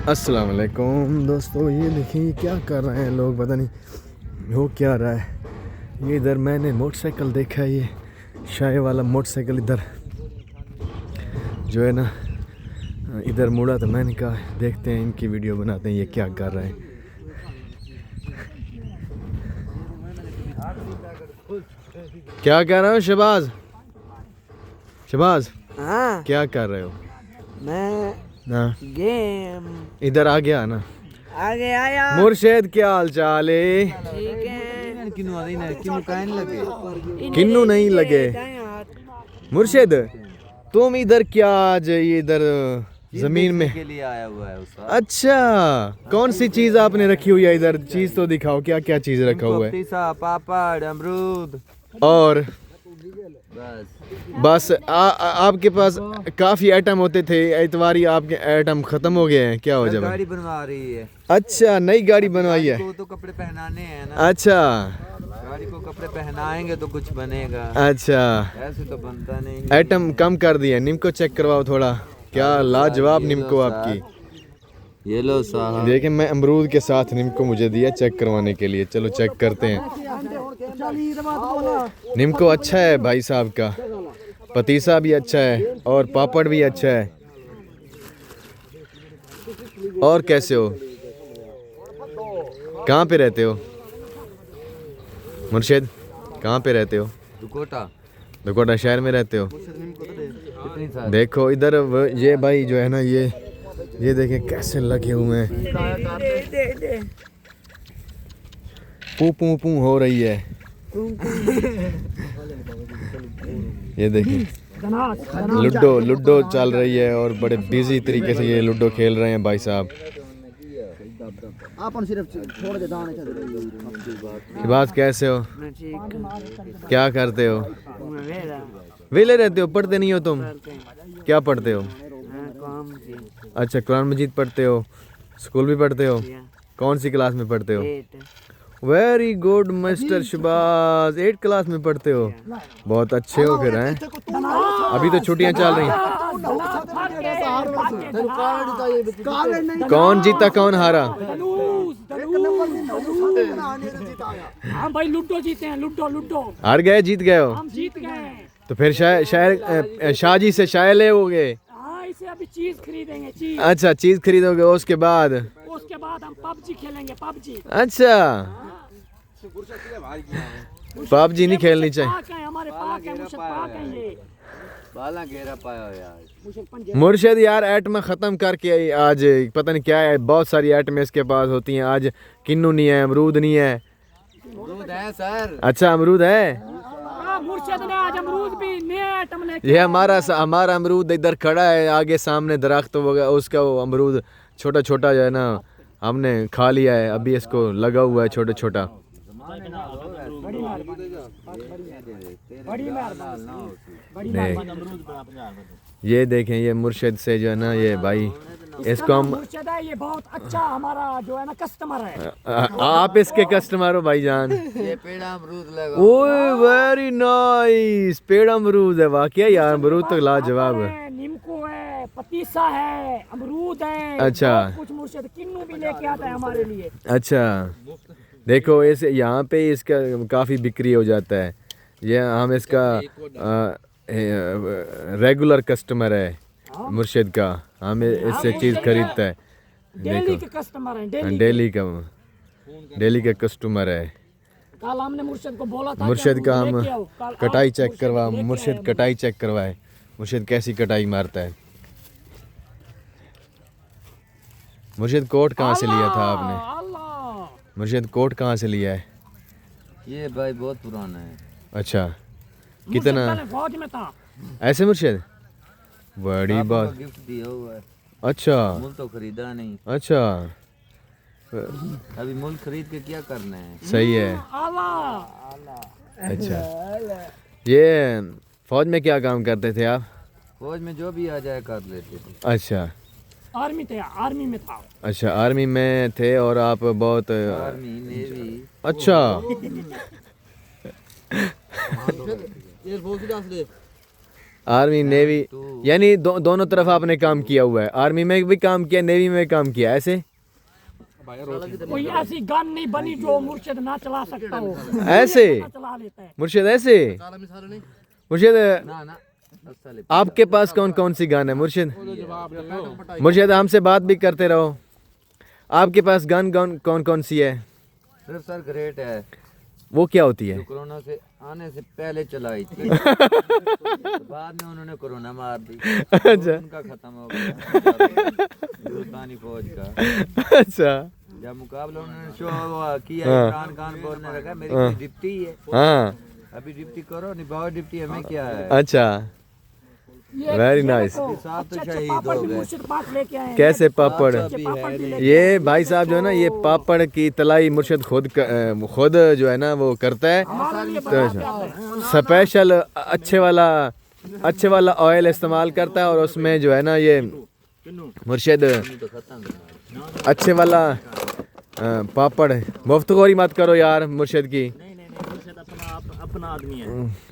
अस्सलाम वालेकुम दोस्तों, ये देखिए क्या कर रहे हैं लोग, पता नहीं हो क्या रहा है। ये इधर मैंने मोटरसाइकिल देखा है, ये शाय वाला मोटरसाइकिल इधर जो है ना इधर मुड़ा, तो मैंने कहा देखते हैं इनकी वीडियो बनाते हैं ये क्या कर रहे हैं। क्या कह रहे हो शहबाज? शहबाज हाँ, क्या कर रहे हो? मैं ना गेम इधर आ गया ना। आगे आया। मुर्शेद क्या हाल चाल है? ठीक है। किन्नू नहीं लगे। मुर्शेद तुम इधर क्या आज ये इधर जमीन में के लिए आया हुआ है उसका। अच्छा, कौन सी चीज आपने रखी हुई है इधर? चीज तो दिखाओ, क्या क्या चीज रखा हुआ है? पतीसा, पापड़, अमरूद, और बस बस आपके पास काफी आइटम होते थे, इतवारी आपके आइटम खत्म हो गए हैं, क्या हो जाए? गाड़ी बनवा रही है। अच्छा, नई गाड़ी बनवाई है। को तो कपड़े पहनाने हैं ना। अच्छा गाड़ी को कपड़े पहनाएंगे तो कुछ बनेगा, अच्छा, ऐसे तो बनता नहीं। आइटम कम कर दिया। निम्को चेक करवाओ थोड़ा, क्या लाजवाब निम्को आपकी। ये लो साहब, देखें, मैं अमरूद के साथ निम्को मुझे दिया चेक करवाने के लिए। चलो चेक करते हैं। निम्को अच्छा है भाई साहब का, पतीसा भी अच्छा है और पापड़ भी अच्छा है। और कैसे हो? कहाँ पे रहते हो मुर्शिद? कहाँ पे रहते हो? दुकोटा। दुकोटा शहर में रहते हो? कितनी साल? देखो इधर ये भाई जो है ना, ये देखें कैसे लगे हुए हैं। पू पू पू हो रही है। ये देखिए लूडो चल रही है और बड़े बिजी तरीके से ये लूडो खेल रहे हैं भाई साहब। बात कैसे हो? क्या करते हो? वेले रहते हो? पढ़ते नहीं हो तुम? क्या पढ़ते हो? अच्छा, कुरान मजीद पढ़ते हो, स्कूल भी पढ़ते हो? कौन सी क्लास में पढ़ते हो? Very good mister Shahbaz, 8 class में पढ़ते हो, बहुत अच्छे हो फिर हैं। अभी तो छुट्टियां चल रही हैं। कौन जीता कौन हारा? हम भाई लूडो जीते हैं, लूडो हार गए? जीत गए हो? हम जीत गए। तो फिर शाह जी से शाय ले होगे। हाँ, इसे अभी चीज खरीदेंगे, चीज। अच्छा, चीज खरीदोगे, उसके बाद हम पबजी खेलेंगे, पबजी। अच्छा, पबजी नहीं खेलनी चाहिए। पाक है, हमारे पाक है, मुर्शिद पाक है ये। बाला घेरा पाया हो यार। मुर्शिद यार आइटम खत्म करके आज पता नहीं क्या है, बहुत सारी आइटम इसके पास होती हैं। आज किन्नू नहीं है, अमरूद नहीं है। अमरूद है सर। अच्छा, अमरूद है। मुर्शिद ने आज अमरूद भी नया आइटम लेके। ये हमारा अमरूद इधर खड़ा है आगे सामने दरख्त वगैरह, उसका वो अमरूद छोटा छोटा जो है ना हमने खा लिया है, अभी इसको लगा हुआ है छोटा छोटा। ये देखें, ये मुर्शिद से जो है ना, ये भाई इसको हम मुर्शिद है, ये बहुत अच्छा हमारा जो है ना कस्टमर है। आप इसके कस्टमर हो भाईजान। ये पेड़ा अमरूद लगा। ओए वेरी नाइस, पेड़ अमरूद है, वाकई यार अमरूद तो लाजवाब है। नीमको है, पतीसा है, अमरूद है। अच्छा, कुछ मुर्शिद किन्नू भी लेके आता है हमारे लिए। अच्छा, देखो इस यहाँ पे इसका काफ़ी बिक्री हो जाता है। ये हम इसका रेगुलर कस्टमर है मुर्शिद का, हम इससे चीज़ खरीदता है। डेली के कस्टमर हैं, डेली का कस्टमर है। कल हमने मुर्शिद को बोला था मुर्शिद का हम लेके आओ, कल कटाई आप चेक मुर्शिद करवा, लेके मुर्शिद आए। कटाई चेक करवाए। मुर्शिद कैसी कटाई मारता है। मुर्शिद कोट कहाँ से लिया था आपने? अल्लाह, मुर्शिद कोट कहाँ से लिया है? ये भाई बहुत पुराना है। अच्छा, मुर्शिद कितना? पहले फौज में था। ऐसे मुर्शिद, बड़ी पापा बात। का गिफ्ट दिया हुआ है। अच्छा मूल तो खरीदा नहीं। अच्छा, अभी मूल खरीद के क्या करना है। सही है। अल्लाह, अच्छा, ये फौज में क्या काम करते थे आप? फौज में जो भी आ जाए कर लेते थे। अच्छा आर्मी में था। अच्छा, आर्मी में थे और आप बहुत आर्मी, नेवी। अच्छा आर्मी नेवी यानी दोनों तरफ आपने काम किया हुआ है, आर्मी में भी काम किया, नेवी में भी काम किया, ऐसे? कोई ऐसी गन नहीं बनी जो मुर्शिद ना चला सकता हो, ऐसे चला लेता है। मुर्शिद ऐसे? मुर्शिद ना ना असल आपके पास कौन कौन सी गन है मुर्शिद? मुर्शिद हमसे बात भी करते रहो। आपके पास गन कौन कौन सी है? सिर्फ सर ग्रेट है, वो क्या होती है? जो कोरोना से आने से पहले चलाई थी। बाद में उन्होंने कोरोना मार दी। अच्छा उनका खत्म हो गया हिंदुस्तानी फौज का। अच्छा जब मुकाबला उन्होंने शो किया, हाँ। इमरान खान बोलने लगा मेरी कोई डिप्टी है, हाँ अभी डिप्टी करो, निभाओ डिप्टी, हमें क्या है। अच्छा वेरी नाइस। साहब तो अच्छे शहीद पापड़ हो भी गए। मुर्शिद पाक लेके आए हैं। कैसे पापड़? अच्छे पापड़ भी लेके ये भाई साहब जो है ना, ये पापड़ की तलाई मुर्शिद खुद जो है ना वो करता है। हमारे लिए बना के आते हैं। स्पेशल अच्छे वाला ऑयल इस्तेमाल करता है और उसमें जो है ना ये मुर्शिद अच्छे वाला पापड़। मुफ्तखोरी मत करो यार मुर्शिद की। अपना आदमी है।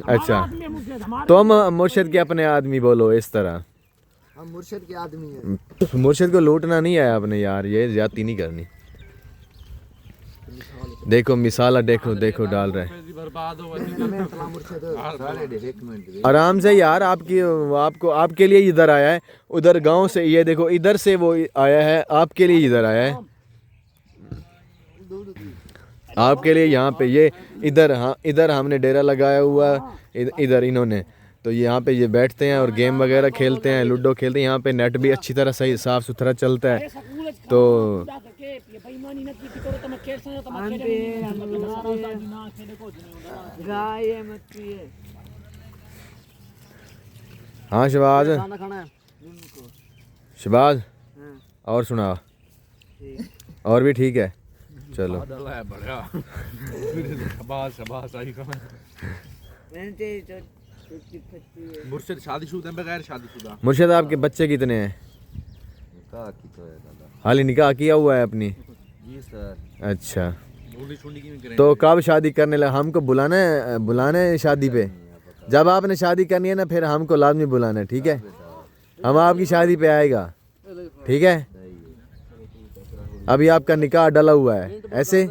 अच्छा आदमी है मुर्शिद, हमारे तुम मुर्शिद के अपने आदमी बोलो इस तरह। हम मुर्शिद के आदमी हैं। मुर्शिद को लूटना नहीं आया आपने यार, ये ज्यादती नहीं करनी। देखो मिसाला देखो देखो डाल रहे हैं साढ़े एक मिनट आराम से यार। आपके लिए इधर आया है, उधर गांव से ये देखो इधर से वो आया है, आपके लिए इधर आया है, आपके लिए यहाँ पे ये इधर। हाँ इधर हमने डेरा लगाया हुआ है, इधर इन्होंने तो यहाँ पे ये बैठते हैं और गेम वगैरह खेलते हैं, लूडो खेलते हैं। यहाँ पे नेट भी अच्छी तरह सही साफ सुथरा चलता है। तो गाय है, मच्छी है। हाँ शबाज खाना खाना है शबाज हाँ, और सुना, और भी ठीक है चलो। मुर्शिद शादीशुदा है, बगैर शादीशुदा। मुर्शिद आपके बच्चे कितने हैं? निकाह की तो है दादा। हाल ही निकाह किया हुआ है अपनी? जी सर। अच्छा मुंडी शुंडी की करें। तो कब शादी करने लगा? हमको बुलाना है शादी पे। जब आपने शादी करनी है ना फिर हमको लाजमी बुलाना है, ठीक है? हम आपकी शादी पे आएगा, ठीक है? अभी आपका निकाह डला हुआ है ऐसे,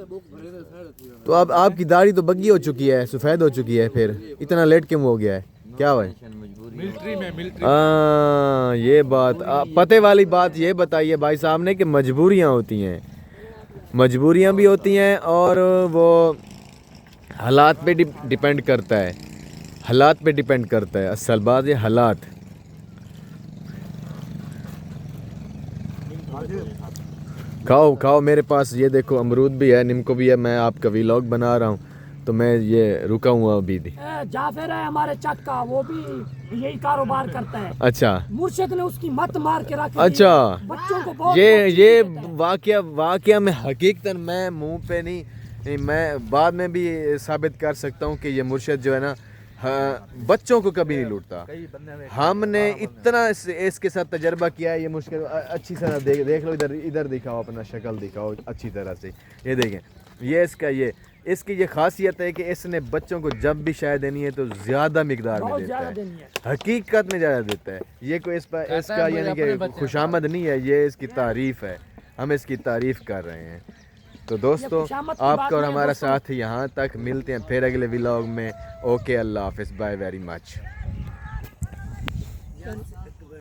तो अब आपकी दाढ़ी तो बग्गी हो चुकी है, सफ़ेद हो चुकी है, फिर इतना लेट क्यों हो गया है? क्या हुआ है? मिलिट्री में मिलिट्री ये बात पते वाली बात ये बताइए भाई साहब ने कि मजबूरियाँ होती हैं, मजबूरियाँ भी होती हैं और वो हालात पे डिपेंड करता है, हालात पे डिपेंड करता है। असल बात ये हालात। खाओ खाओ, मेरे पास ये देखो अमरूद भी है, निम्को भी है। मैं आपका व्लॉग बना रहा हूँ तो मैं ये रुका हूँ अभी भी। जाफर है हमारे चक का, वो भी यही कारोबार करता है। अच्छा मुर्शिद ने उसकी मत मार के रखी। अच्छा बच्चों को बहुत ये वाकया में हकीकतन मैं मुंह पे नहीं, मैं बाद में भी साबित कर सकता हूँ कि ये मुर्शिद जो है ना बच्चों को कभी नहीं लूटता। हमने इतना इसके साथ तजर्बा किया है। ये मुश्किल अच्छी तरह देख लो, इधर दिखाओ, अपना शक्ल दिखाओ अच्छी तरह से। ये देखें, ये इसकी ये खासियत है कि इसने बच्चों को जब भी शायद देनी है तो ज़्यादा मिकदार में देता है, हकीकत में ज़्यादा देता है। ये कोई इसका यानी कि खुशामद नहीं है, ये इसकी तारीफ़ है, हम इसकी तारीफ़ कर रहे हैं। तो दोस्तों आपका और हमारा साथ यहाँ तक, मिलते हैं फिर अगले व्लॉग में। ओके, अल्लाह हाफिज़, बाय वेरी मच।